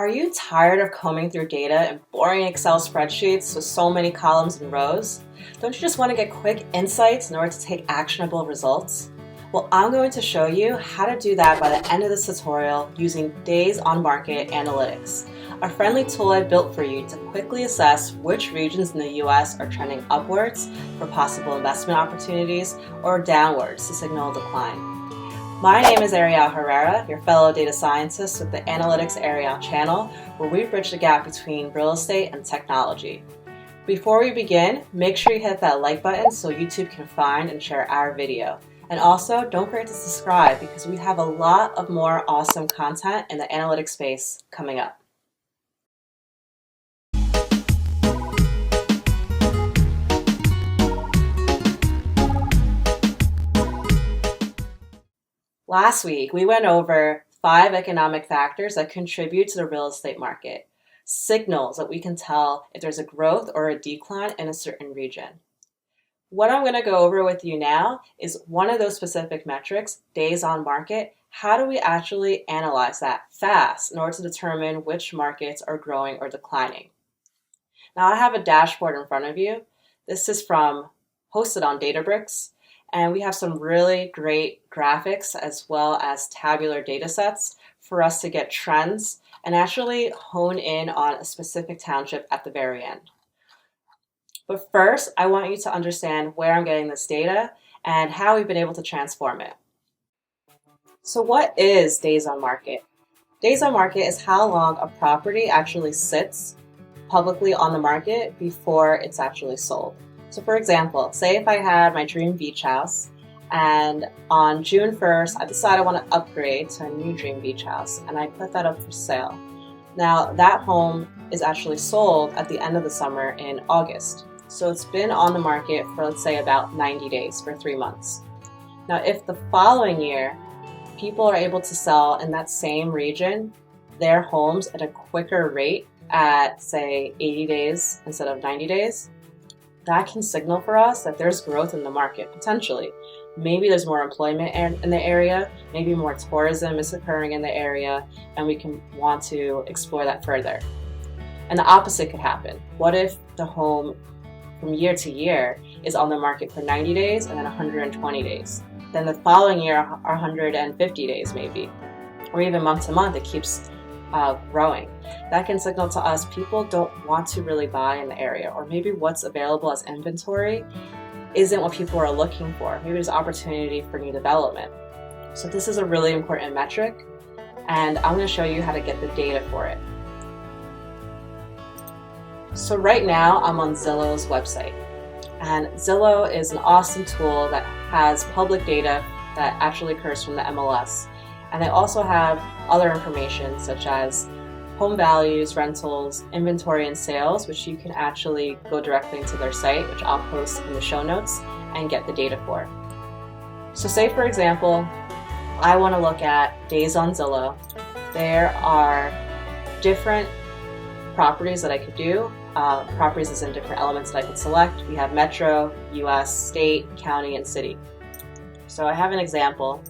Are you tired of combing through data and boring Excel spreadsheets with so many columns and rows? Don't you just want to get quick insights in order to take actionable results? Well, I'm going to show you how to do that by the end of this tutorial using Days on Market Analytics, a friendly tool I built for you to quickly assess which regions in the US are trending upwards for possible investment opportunities or downwards to signal a decline. My name is Ariel Herrera, your fellow data scientist with the AnalyticsAriel channel, where we bridge the gap between real estate and technology. Before we begin, make sure you hit that like button so YouTube can find and share our video. And also, don't forget to subscribe because we have a lot of more awesome content in the analytics space coming up. Last week, we went over 5 economic factors that contribute to the real estate market, signals that we can tell if there's a growth or a decline in a certain region. What I'm going to go over with you now is one of those specific metrics, days on market. How do we actually analyze that fast in order to determine which markets are growing or declining? Now I have a dashboard in front of you. This is hosted on Databricks. And we have some really great graphics as well as tabular data sets for us to get trends and actually hone in on a specific township at the very end. But first, I want you to understand where I'm getting this data and how we've been able to transform it. So what is days on market? Days on market is how long a property actually sits publicly on the market before it's actually sold. So for example, say if I had my dream beach house and on June 1st, I decide I want to upgrade to a new dream beach house and I put that up for sale. Now that home is actually sold at the end of the summer in August. So it's been on the market for, let's say, about 90 days, for 3 months. Now if the following year, people are able to sell in that same region their homes at a quicker rate at, say, 80 days instead of 90 days, that can signal for us that there's growth in the market, potentially. Maybe there's more employment in the area, maybe more tourism is occurring in the area, and we can want to explore that further. And the opposite could happen. What if the home from year to year is on the market for 90 days and then 120 days? Then the following year, 150 days maybe, or even month to month, it keeps growing. That can signal to us people don't want to really buy in the area, or maybe what's available as inventory isn't what people are looking for. Maybe there's opportunity for new development. So this is a really important metric, and I'm going to show you how to get the data for it. So right now I'm on Zillow's website, and Zillow is an awesome tool that has public data that actually occurs from the MLS. And they also have other information such as home values, rentals, inventory, and sales, which you can actually go directly into their site, which I'll post in the show notes, and get the data for. So say, for example, I want to look at days on Zillow. There are different properties that I could do. Properties is in different elements that I could select. We have metro, US, state, county, and city. So I have an example,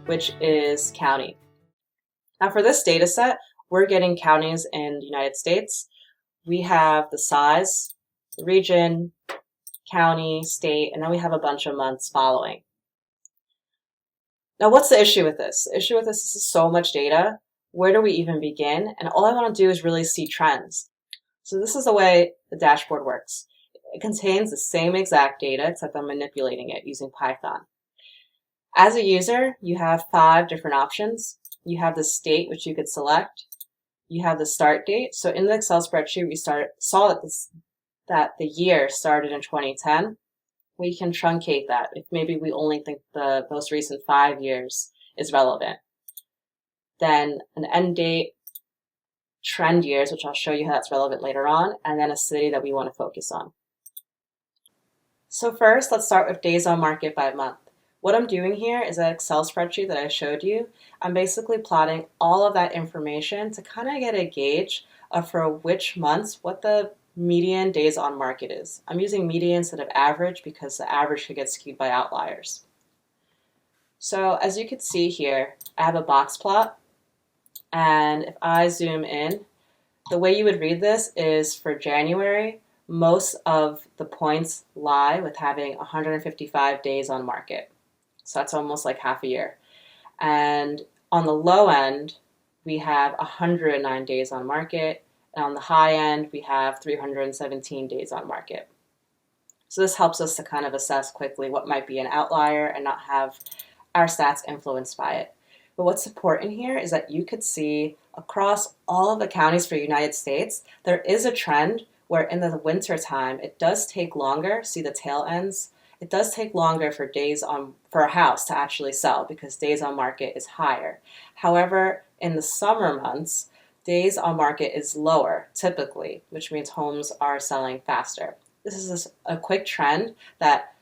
which is county. Now for this data set, we're getting counties in the United States. We have the size, the region, county, state, and then we have a bunch of months following. Now what's the issue with this? The issue with this is so much data. Where do we even begin? And all I want to do is really see trends. So this is the way the dashboard works. It contains the same exact data, except I'm manipulating it using Python. As a user, you have 5 different options. You have the state, which you could select. You have the start date. So in the Excel spreadsheet, we saw that the year started in 2010. We can truncate that if maybe we only think the most recent 5 years is relevant. Then an end date, trend years, which I'll show you how that's relevant later on, and then a city that we want to focus on. So first, let's start with days on market by month. What I'm doing here is that Excel spreadsheet that I showed you. I'm basically plotting all of that information to kind of get a gauge of for which months, what the median days on market is. I'm using median instead of average because the average could get skewed by outliers. So as you can see here, I have a box plot And if I zoom in, the way you would read this is for January, most of the points lie with having 155 days on market. So that's almost like half a year. And on the low end, we have 109 days on market. And on the high end, we have 317 days on market. So this helps us to kind of assess quickly what might be an outlier and not have our stats influenced by it. But what's important here is that you could see across all of the counties for the United States, there is a trend where in the winter time, it does take longer, see the tail ends, it does take longer for for a house to actually sell because days on market is higher. However, in the summer months, days on market is lower typically, which means homes are selling faster. This is a quick trend that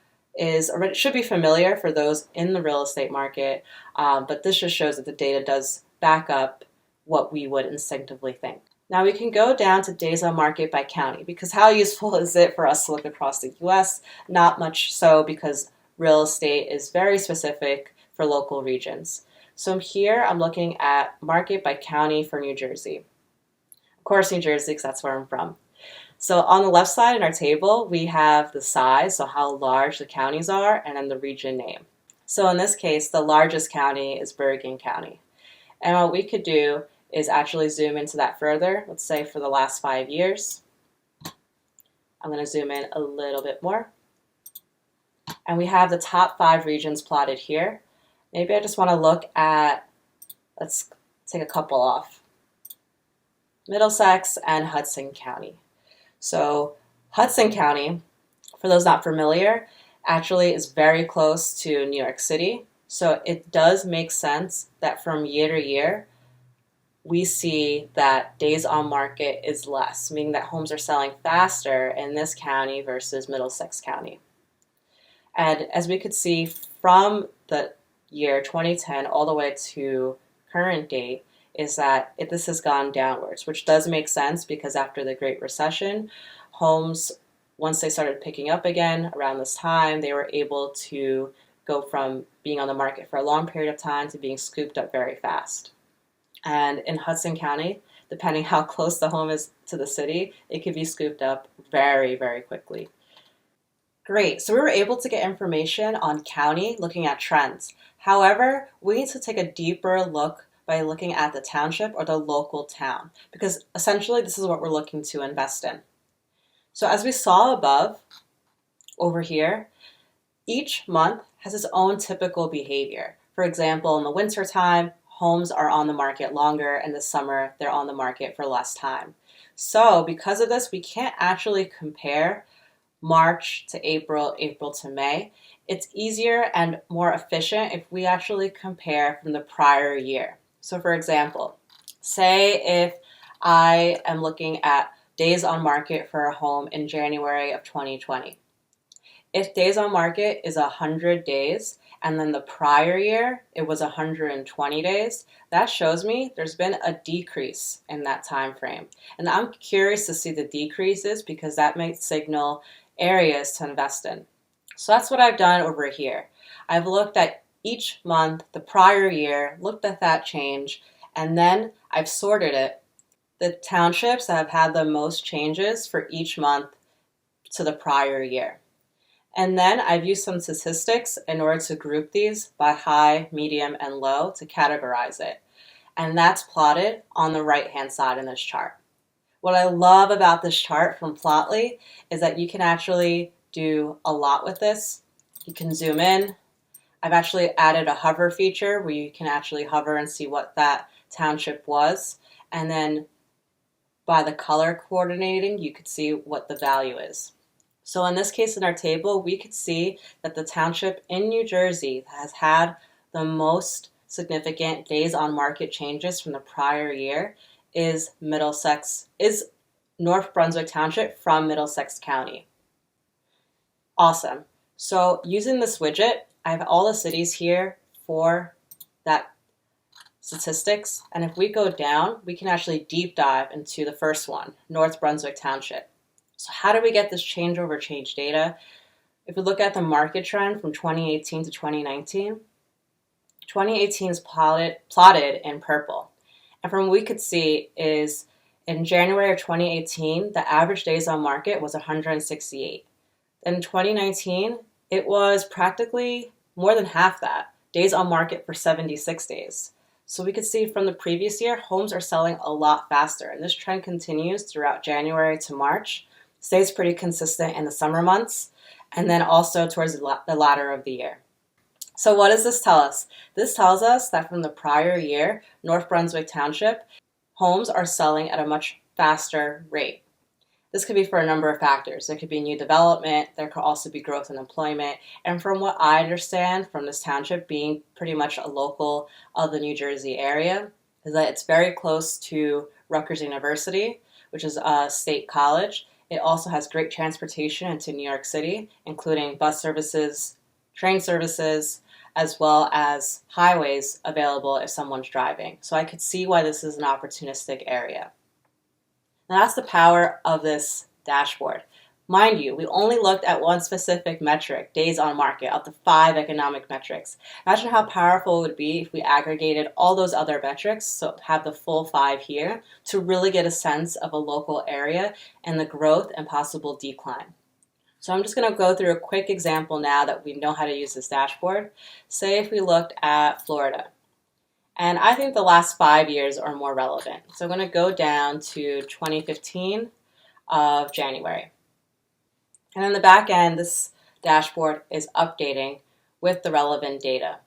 should be familiar for those in the real estate market, but this just shows that the data does back up what we would instinctively think. Now we can go down to days on market by county, because how useful is it for us to look across the US? Not much so, because real estate is very specific for local regions. So here I'm looking at market by county for New Jersey. Of course, New Jersey, because that's where I'm from. So on the left side in our table, we have the size, so how large the counties are, and then the region name. So in this case, the largest county is Bergen County. And what we could do is actually zoom into that further, let's say for the last 5 years. I'm going to zoom in a little bit more. And we have the top 5 regions plotted here. Maybe I just want to look at, let's take a couple off, Middlesex and Hudson County. So Hudson County, for those not familiar, actually is very close to New York City. So it does make sense that from year to year, we see that days on market is less, meaning that homes are selling faster in this county versus Middlesex County. And as we could see from the year 2010 all the way to current date, is that this has gone downwards, which does make sense because after the Great Recession, homes, once they started picking up again around this time, they were able to go from being on the market for a long period of time to being scooped up very fast. And in Hudson County, depending how close the home is to the city, it could be scooped up very, very quickly. Great, so we were able to get information on county looking at trends. However, we need to take a deeper look by looking at the township or the local town, because essentially this is what we're looking to invest in. So as we saw above, over here, each month has its own typical behavior. For example, in the winter time, homes are on the market longer, and the summer they're on the market for less time. So because of this, we can't actually compare March to April, April to May. It's easier and more efficient if we actually compare from the prior year. So for example, say if I am looking at days on market for a home in January of 2020. If days on market is 100 days and then the prior year it was 120 days, that shows me there's been a decrease in that time frame. And I'm curious to see the decreases because that might signal areas to invest in. So that's what I've done over here. I've looked at each month, the prior year, looked at that change, and then I've sorted it. The townships that have had the most changes for each month to the prior year. And then I've used some statistics in order to group these by high, medium, and low to categorize it. And that's plotted on the right-hand side in this chart. What I love about this chart from Plotly is that you can actually do a lot with this. You can zoom in. I've actually added a hover feature where you can actually hover and see what that township was. And then by the color coordinating, you could see what the value is. So in this case in our table, we could see that the township in New Jersey has had the most significant days on market changes from the prior year is North Brunswick Township from Middlesex County. Awesome. So using this widget, I have all the cities here for that statistics. And if we go down, we can actually deep dive into the first one, North Brunswick Township. So how do we get this change over change data? If we look at the market trend from 2018 to 2019, 2018 is plotted in purple. And from what we could see is in January of 2018, the average days on market was 168. In 2019, it was practically more than half that, days on market for 76 days. So we could see from the previous year, homes are selling a lot faster, and this trend continues throughout January to March, stays pretty consistent in the summer months, and then also towards the latter of the year. So what does this tell us? This tells us that from the prior year, North Brunswick Township, homes are selling at a much faster rate. This could be for a number of factors. There could be new development, there could also be growth in employment, and from what I understand from this township being pretty much a local of the New Jersey area, is that it's very close to Rutgers University, which is a state college. It also has great transportation into New York City, including bus services, train services, as well as highways available if someone's driving. So I could see why this is an opportunistic area. Now that's the power of this dashboard. Mind you, we only looked at one specific metric, days on market, of the 5 economic metrics. Imagine how powerful it would be if we aggregated all those other metrics, so have the full 5 here, to really get a sense of a local area and the growth and possible decline. So I'm just going to go through a quick example now that we know how to use this dashboard. Say if we looked at Florida. And I think the last 5 years are more relevant. So I'm going to go down to 2015 of January. And in the back end, this dashboard is updating with the relevant data.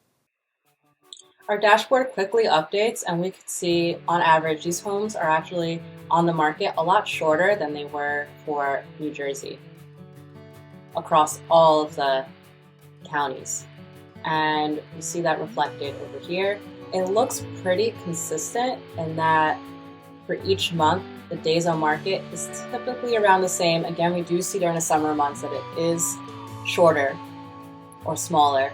Our dashboard quickly updates, and we can see on average these homes are actually on the market a lot shorter than they were for New Jersey across all of the counties. And we see that reflected over here. It looks pretty consistent in that for each month, the days on market is typically around the same. Again, we do see during the summer months that it is shorter or smaller,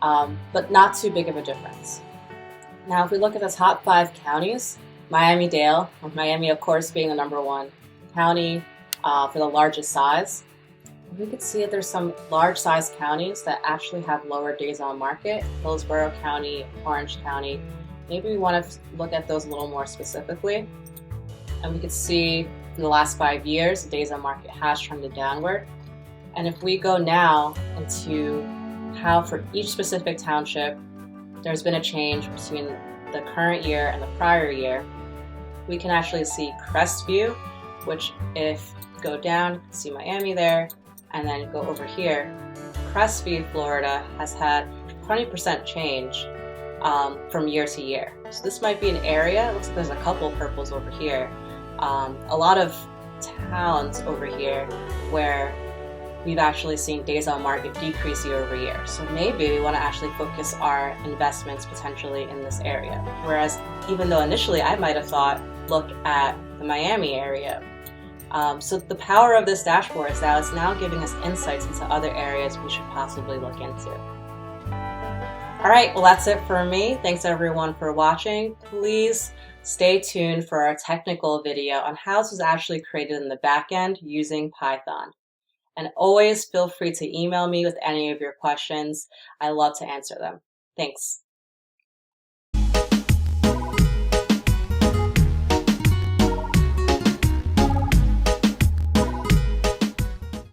but not too big of a difference. Now, if we look at the top 5 counties, Miami-Dade, with Miami, of course, being the number 1 county for the largest size, we could see that there's some large-sized counties that actually have lower days on market. Hillsborough County, Orange County. Maybe we want to look at those a little more specifically. And we could see in the last 5 years, the days on market has trended downward. And if we go now into how for each specific township, there's been a change between the current year and the prior year, we can actually see Crestview, which if you go down, you can see Miami there, and then go over here, Crestview, Florida has had 20% change from year to year. So this might be an area, it looks like there's a couple purples over here, a lot of towns over here where we've actually seen days on market decrease year over year. So maybe we want to actually focus our investments potentially in this area. Whereas even though initially I might have thought, look at the Miami area. So the power of this dashboard is that it's now giving us insights into other areas we should possibly look into. All right, well that's it for me. Thanks everyone for watching. Please stay tuned for our technical video on how this was actually created in the back end using Python. And always feel free to email me with any of your questions. I love to answer them. Thanks.